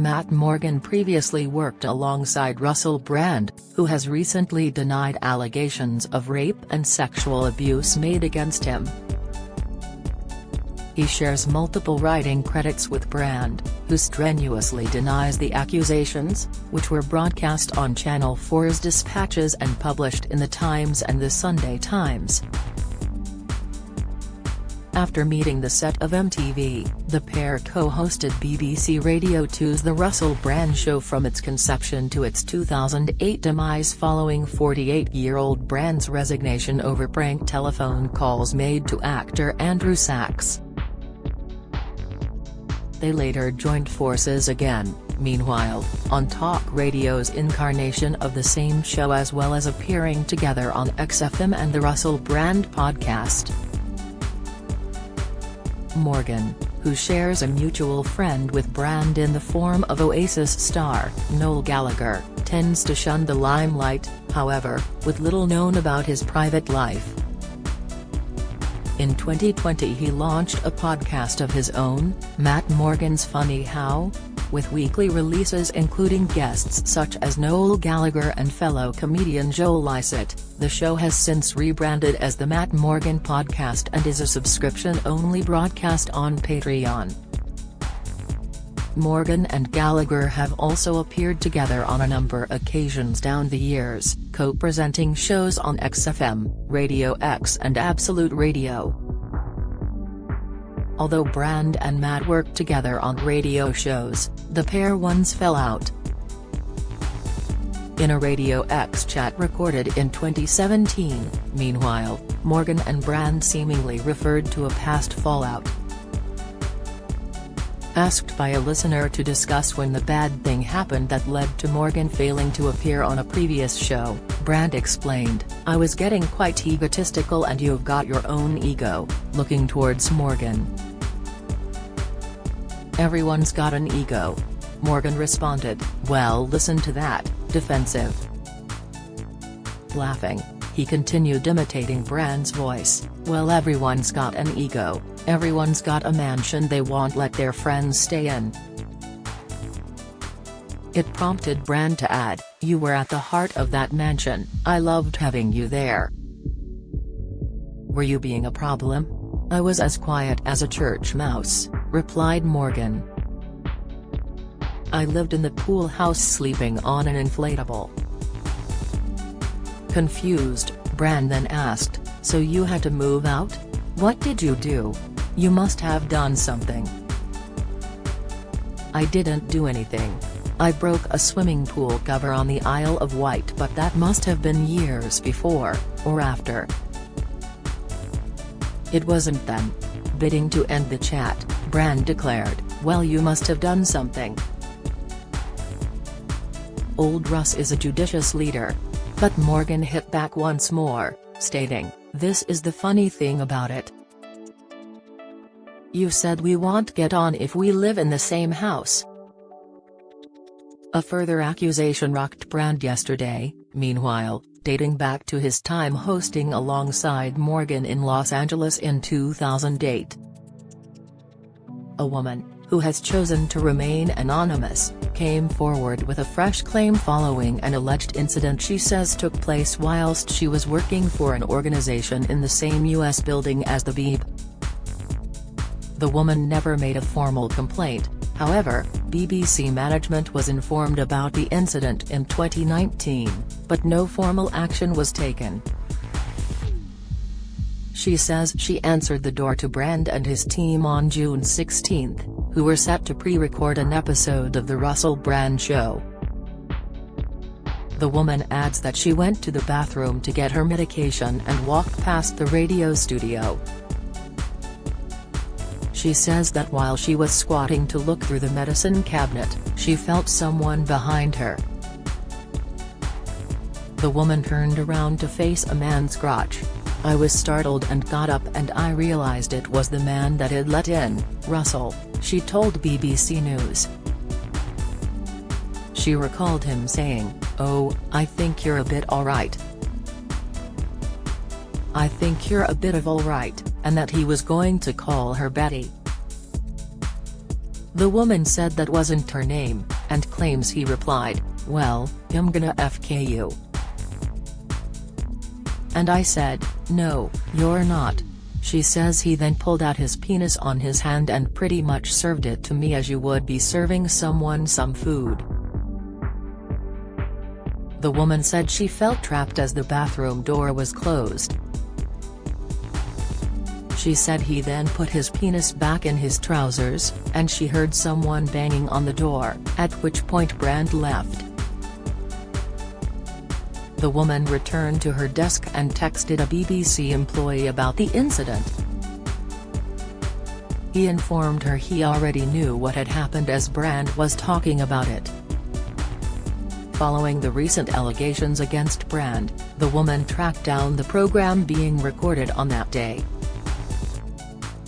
Matt Morgan previously worked alongside Russell Brand, who has recently denied allegations of rape and sexual abuse made against him. He shares multiple writing credits with Brand, who strenuously denies the accusations, which were broadcast on Channel 4's Dispatches and published in The Times and The Sunday Times. After meeting the set of MTV, the pair co-hosted BBC Radio 2's The Russell Brand Show from its conception to its 2008 demise following 48-year-old Brand's resignation over prank telephone calls made to actor Andrew Sachs. They later joined forces again, meanwhile, on Talk Radio's incarnation of the same show, as well as appearing together on XFM and the Russell Brand podcast. Morgan, who shares a mutual friend with Brand in the form of Oasis star Noel Gallagher, tends to shun the limelight, however, with little known about his private life. In 2020 he launched a podcast of his own, Matt Morgan's Funny How?, with weekly releases including guests such as Noel Gallagher and fellow comedian Joel Lycett. The show has since rebranded as the Matt Morgan Podcast and is a subscription-only broadcast on Patreon. Morgan and Gallagher have also appeared together on a number of occasions down the years, co-presenting shows on XFM, Radio X and Absolute Radio. Although Brand and Matt worked together on radio shows, the pair once fell out. In a Radio X chat recorded in 2017, meanwhile, Morgan and Brand seemingly referred to a past fallout. Asked by a listener to discuss when the bad thing happened that led to Morgan failing to appear on a previous show, Brand explained, "I was getting quite egotistical and you've got your own ego," looking towards Morgan. "Everyone's got an ego." Morgan responded, "Well, listen to that, defensive." Laughing, he continued imitating Brand's voice, "Well, everyone's got an ego, everyone's got a mansion they won't let their friends stay in." It prompted Brand to add, "You were at the heart of that mansion, I loved having you there." "Were you being a problem?" "I was as quiet as a church mouse," replied Morgan. "I lived in the pool house sleeping on an inflatable." Confused, Brand then asked, "So you had to move out? What did you do? You must have done something." "I didn't do anything. I broke a swimming pool cover on the Isle of Wight, but that must have been years before, or after." It wasn't then. Bidding to end the chat, Brand declared, "Well, you must have done something." Old Russ is a judicious leader. But Morgan hit back once more, stating, "This is the funny thing about it. You said we won't get on if we live in the same house." A further accusation rocked Brand yesterday, meanwhile, dating back to his time hosting alongside Morgan in Los Angeles in 2008. A woman, who has chosen to remain anonymous, came forward with a fresh claim following an alleged incident she says took place whilst she was working for an organization in the same U.S. building as the Beeb. The woman never made a formal complaint, however, BBC management was informed about the incident in 2019, but no formal action was taken. She says she answered the door to Brand and his team on June 16, who were set to pre-record an episode of The Russell Brand Show. The woman adds that she went to the bathroom to get her medication and walked past the radio studio. She says that while she was squatting to look through the medicine cabinet, she felt someone behind her. The woman turned around to face a man's crotch. "I was startled and got up and I realized it was the man that had let in Russell," she told BBC News. She recalled him saying, "Oh, I think you're a bit alright. I think you're a bit of alright," and that he was going to call her Betty. The woman said that wasn't her name, and claims he replied, "Well, I'm gonna FK you." And I said, "No, you're not." She says he then pulled out his penis on his hand and pretty much served it to me as you would be serving someone some food. The woman said she felt trapped as the bathroom door was closed. She said he then put his penis back in his trousers, and she heard someone banging on the door, at which point Brand left. The woman returned to her desk and texted a BBC employee about the incident. He informed her he already knew what had happened as Brand was talking about it. Following the recent allegations against Brand, the woman tracked down the program being recorded on that day.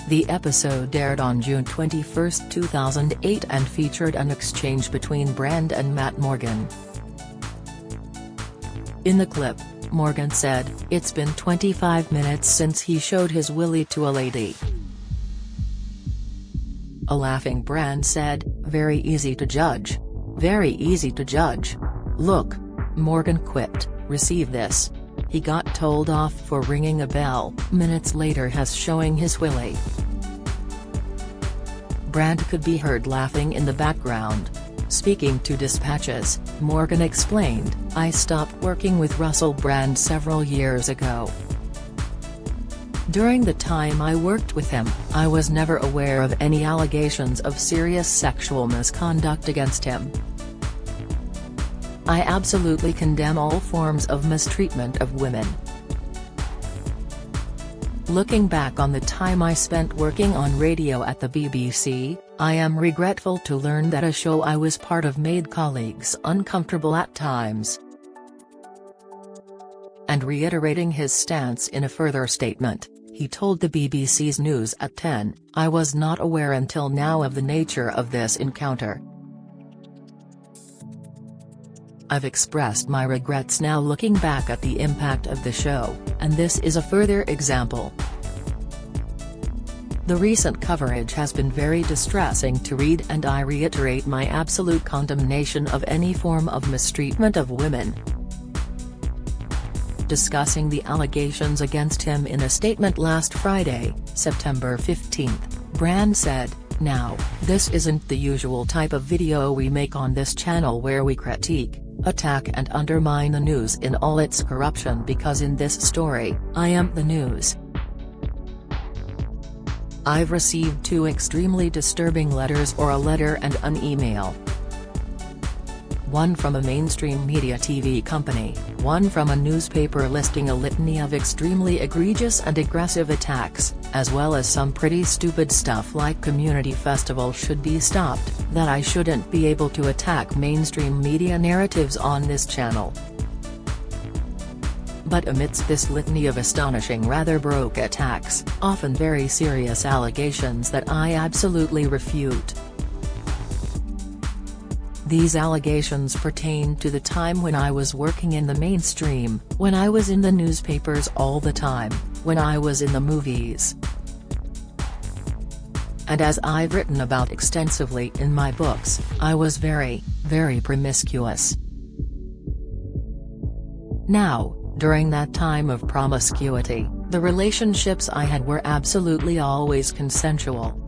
The episode aired on June 21, 2008 and featured an exchange between Brand and Matt Morgan. In the clip, Morgan said, "It's been 25 minutes since he showed his willy to a lady." A laughing Brand said, "Very easy to judge. Very easy to judge. Look." Morgan quipped, "Receive this. He got told off for ringing a bell, minutes later has showing his willy." Brand could be heard laughing in the background. Speaking to Dispatches, Morgan explained, "I stopped working with Russell Brand several years ago. During the time I worked with him, I was never aware of any allegations of serious sexual misconduct against him. I absolutely condemn all forms of mistreatment of women. Looking back on the time I spent working on radio at the BBC, I am regretful to learn that a show I was part of made colleagues uncomfortable at times." And reiterating his stance in a further statement, he told the BBC's News at 10, "I was not aware until now of the nature of this encounter. I've expressed my regrets now looking back at the impact of the show, and this is a further example. The recent coverage has been very distressing to read and I reiterate my absolute condemnation of any form of mistreatment of women." Discussing the allegations against him in a statement last Friday, September 15, Brand said, "Now, this isn't the usual type of video we make on this channel where we critique, attack and undermine the news in all its corruption because in this story, I am the news. I've received 2 extremely disturbing letters or a letter and an email. One from a mainstream media TV company, one from a newspaper listing a litany of extremely egregious and aggressive attacks, as well as some pretty stupid stuff like community festival should be stopped, that I shouldn't be able to attack mainstream media narratives on this channel. But amidst this litany of astonishing rather broke attacks, often very serious allegations that I absolutely refute. These allegations pertain to the time when I was working in the mainstream, when I was in the newspapers all the time, when I was in the movies. And as I've written about extensively in my books, I was very, very promiscuous. Now, during that time of promiscuity, the relationships I had were absolutely always consensual.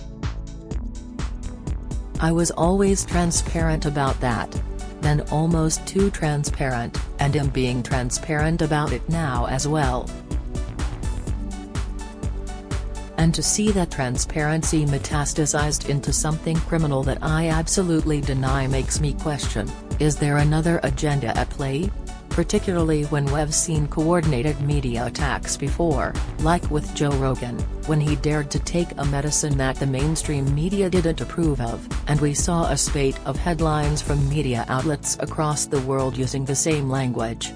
I was always transparent about that. Then almost too transparent, and am being transparent about it now as well. And to see that transparency metastasized into something criminal that I absolutely deny makes me question, is there another agenda at play? Particularly when we've seen coordinated media attacks before, like with Joe Rogan, when he dared to take a medicine that the mainstream media didn't approve of, and we saw a spate of headlines from media outlets across the world using the same language.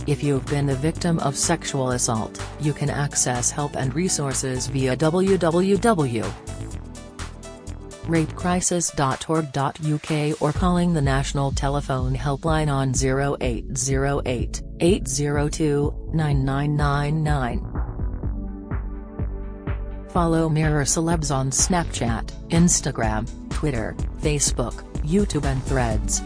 If you've been the victim of sexual assault, you can access help and resources via www.rapecrisis.org.uk or calling the National Telephone Helpline on 0808 802 9999. Follow Mirror Celebs on Snapchat, Instagram, Twitter, Facebook, YouTube and Threads.